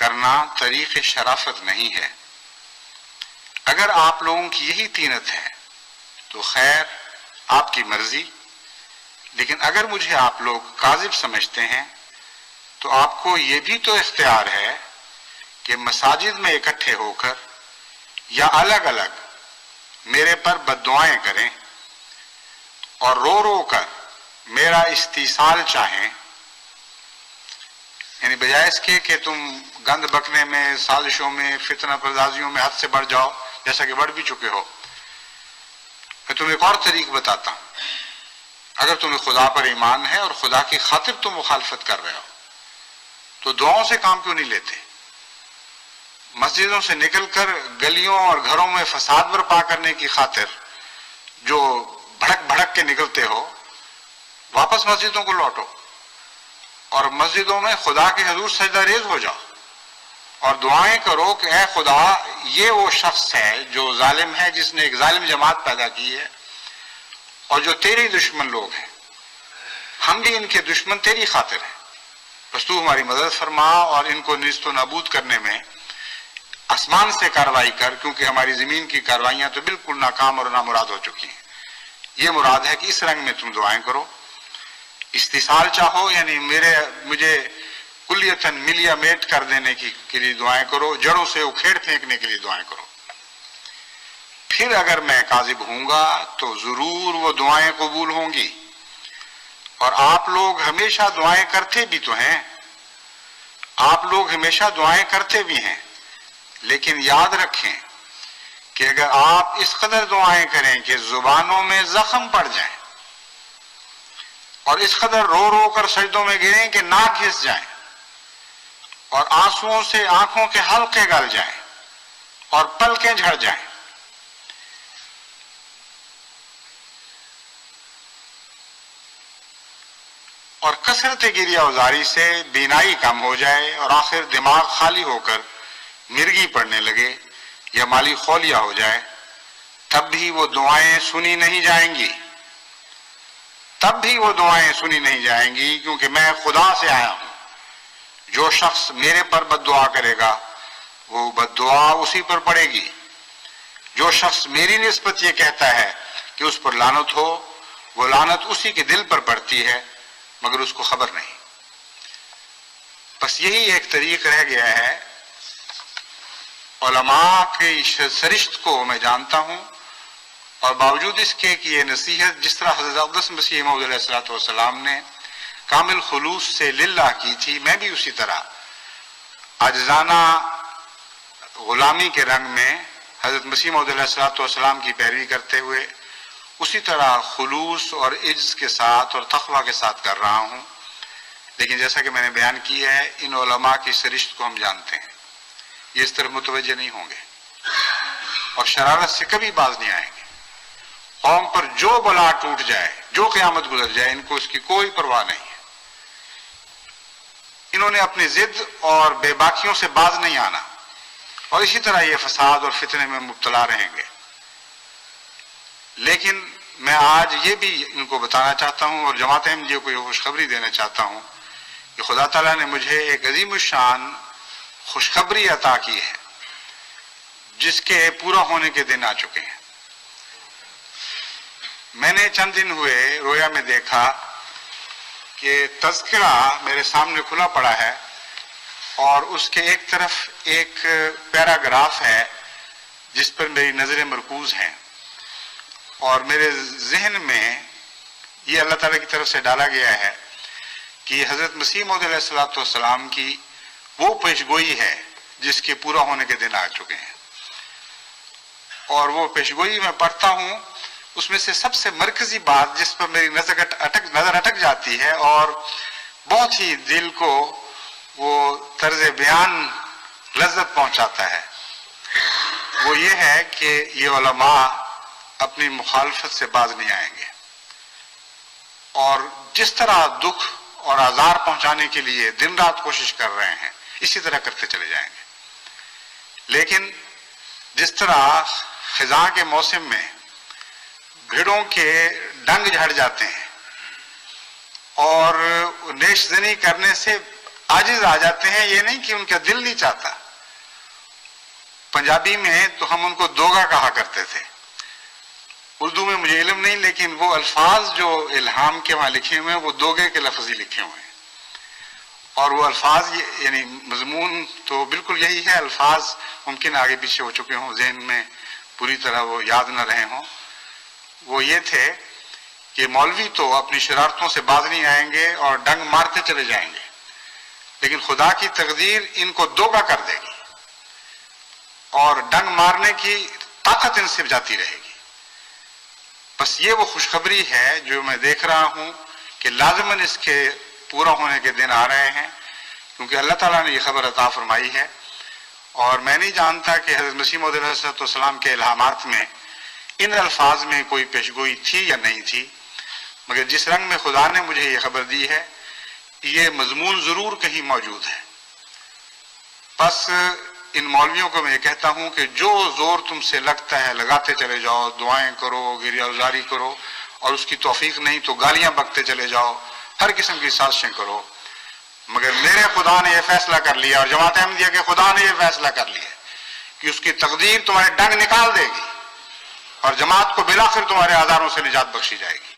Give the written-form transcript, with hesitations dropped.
کرنا طریق شرافت نہیں ہے۔ اگر آپ لوگوں کی یہی طینت ہے تو خیر، آپ کی مرضی، لیکن اگر مجھے آپ لوگ کاذب سمجھتے ہیں تو آپ کو یہ بھی تو اختیار ہے کہ مساجد میں اکٹھے ہو کر یا الگ الگ میرے پر بد دعائیں کریں اور رو رو کر میرا استیصال چاہیں، یعنی بجائے اس کے کہ تم گند بکنے میں، سازشوں میں، فتنہ پردازیوں میں حد سے بڑھ جاؤ، جیسا کہ بڑھ بھی چکے ہو۔ میں تمہیں ایک اور طریق بتاتا ہوں۔ اگر تمہیں خدا پر ایمان ہے اور خدا کی خاطر تم مخالفت کر رہے ہو تو دعاؤں سے کام کیوں نہیں لیتے؟ مسجدوں سے نکل کر گلیوں اور گھروں میں فساد برپا کرنے کی خاطر جو بھڑک بھڑک کے نکلتے ہو، واپس مسجدوں کو لوٹو اور مسجدوں میں خدا کے حضور سجدہ ریز ہو جاؤ اور دعائیں کرو کہ اے خدا، یہ وہ شخص ہے جو ظالم ہے، جس نے ایک ظالم جماعت پیدا کی ہے اور جو تیری دشمن لوگ ہیں، ہم بھی ان کے دشمن تیری خاطر ہیں، بس تو ہماری مدد فرما اور ان کو نیست و نابود کرنے میں آسمان سے کارروائی کر، کیونکہ ہماری زمین کی کاروائیاں تو بالکل ناکام اور نامراد ہو چکی ہیں۔ یہ مراد ہے کہ اس رنگ میں تم دعائیں کرو، استیصال چاہو، یعنی مجھے کلیتاً ملیا میٹ کر دینے کے لیے دعائیں کرو، جڑوں سے اکھیڑ پھینکنے کے لیے دعائیں کرو۔ پھر اگر میں کاذب ہوں گا تو ضرور وہ دعائیں قبول ہوں گی، اور آپ لوگ ہمیشہ دعائیں کرتے بھی تو ہیں، آپ لوگ ہمیشہ دعائیں کرتے بھی ہیں، لیکن یاد رکھیں کہ اگر آپ اس قدر دعائیں کریں کہ زبانوں میں زخم پڑ جائیں اور اس قدر رو رو کر سجدوں میں گریں کہ ناک گھس جائیں اور آنسوؤں سے آنکھوں کے حلقے گل جائیں اور پلکیں جھڑ جائیں، اور کثرت گریہ وزاری سے بینائی کم ہو جائے اور آخر دماغ خالی ہو کر مرگی پڑنے لگے یا مالی خولیا ہو جائے، تب بھی وہ دعائیں سنی نہیں جائیں گی، تب بھی وہ دعائیں سنی نہیں جائیں گی، کیونکہ میں خدا سے آیا ہوں۔ جو شخص میرے پر بد دعا کرے گا وہ بد دعا اسی پر پڑے گی، جو شخص میری نسبت یہ کہتا ہے کہ اس پر لعنت ہو، وہ لعنت اسی کے دل پر پڑتی ہے مگر اس کو خبر نہیں۔ بس یہی ایک طریق رہ گیا ہے۔ علماء کی سرشت کو میں جانتا ہوں، اور باوجود اس کے کہ یہ نصیحت جس طرح حضرت اقدس مسیح موعود علیہ السلام نے کامل خلوص سے للہ کی تھی، میں بھی اسی طرح عاجزانہ غلامی کے رنگ میں حضرت مسیح موعود علیہ السلام کی پیروی کرتے ہوئے اسی طرح خلوص اور عجز کے ساتھ اور تقویٰ کے ساتھ کر رہا ہوں۔ لیکن جیسا کہ میں نے بیان کیا ہے، ان علماء کی سرشت کو ہم جانتے ہیں، یہ اس طرح متوجہ نہیں ہوں گے اور شرارت سے کبھی باز نہیں آئیں گے۔ قوم پر جو بلا ٹوٹ جائے، جو قیامت گزر جائے، ان کو اس کی کوئی پرواہ نہیں ہے۔ انہوں نے اپنی ضد اور بے باکیوں سے باز نہیں آنا، اور اسی طرح یہ فساد اور فتنے میں مبتلا رہیں گے۔ لیکن میں آج یہ بھی ان کو بتانا چاہتا ہوں اور جماعت احمدیہ کو یہ خوشخبری دینا چاہتا ہوں کہ خدا تعالیٰ نے مجھے ایک عظیم الشان خوشخبری عطا کی ہے جس کے پورا ہونے کے دن آ چکے ہیں۔ میں نے چند دن ہوئے رویا میں دیکھا کہ تذکرہ میرے سامنے کھلا پڑا ہے اور اس کے ایک طرف ایک پیراگراف ہے جس پر میری نظریں مرکوز ہیں، اور میرے ذہن میں یہ اللہ تعالیٰ کی طرف سے ڈالا گیا ہے کہ حضرت مسیح موعود علیہ السلام کی وہ پیشگوئی ہے جس کے پورا ہونے کے دن آ چکے ہیں، اور وہ پیشگوئی میں پڑھتا ہوں، اس میں سے سب سے مرکزی بات جس پر میری نظر اٹک جاتی ہے اور بہت ہی دل کو وہ طرز بیان لذت پہنچاتا ہے، وہ یہ ہے کہ یہ علماء اپنی مخالفت سے باز نہیں آئیں گے، اور جس طرح دکھ اور آزار پہنچانے کے لیے دن رات کوشش کر رہے ہیں اسی طرح کرتے چلے جائیں گے۔ لیکن جس طرح خزاں کے موسم میں بھیڑوں کے ڈنگ جھڑ جاتے ہیں اور نیش زنی کرنے سے عاجز آ جاتے ہیں، یہ نہیں کہ ان کا دل نہیں چاہتا. پنجابی میں تو ہم ان کو دوگا کہا کرتے تھے. اردو میں مجھے علم نہیں، لیکن وہ الفاظ جو الہام کے وہاں لکھے ہوئے ہیں وہ دوگے کے لفظ ہی لکھے ہوئے ہیں. اور وہ الفاظ یعنی مضمون تو بالکل یہی ہے. الفاظ ممکن آگے پیچھے ہو چکے ہوں، ذہن میں پوری طرح وہ یاد نہ رہے ہوں. وہ یہ تھے کہ مولوی تو اپنی شرارتوں سے باز نہیں آئیں گے اور ڈنگ مارتے چلے جائیں گے، لیکن خدا کی تقدیر ان کو دوگا کر دے گی اور ڈنگ مارنے کی طاقت ان سے جاتی رہے گی. بس یہ وہ خوشخبری ہے جو میں دیکھ رہا ہوں کہ لازماً اس کے پورا ہونے کے دن آ رہے ہیں، کیونکہ اللہ تعالیٰ نے یہ خبر عطا فرمائی ہے. اور میں نہیں جانتا کہ حضرت مسیح موعود علیہ السلام کے الہامات میں ان الفاظ میں کوئی پیشگوئی تھی یا نہیں تھی، مگر جس رنگ میں خدا نے مجھے یہ خبر دی ہے یہ مضمون ضرور کہیں موجود ہے. بس ان مولویوں کو میں یہ کہتا ہوں کہ جو زور تم سے لگتا ہے لگاتے چلے جاؤ، دعائیں کرو، گریہ گزاری کرو، اور اس کی توفیق نہیں تو گالیاں بکتے چلے جاؤ، ہر قسم کی سازشیں کرو. مگر میرے خدا نے یہ فیصلہ کر لیا اور جماعت احمدیہ کے خدا نے یہ فیصلہ کر لیا کہ اس کی تقدیر تمہارے ڈنگ نکال دے گی اور جماعت کو بلاخر تمہارے آزاروں سے نجات بخشی جائے گی.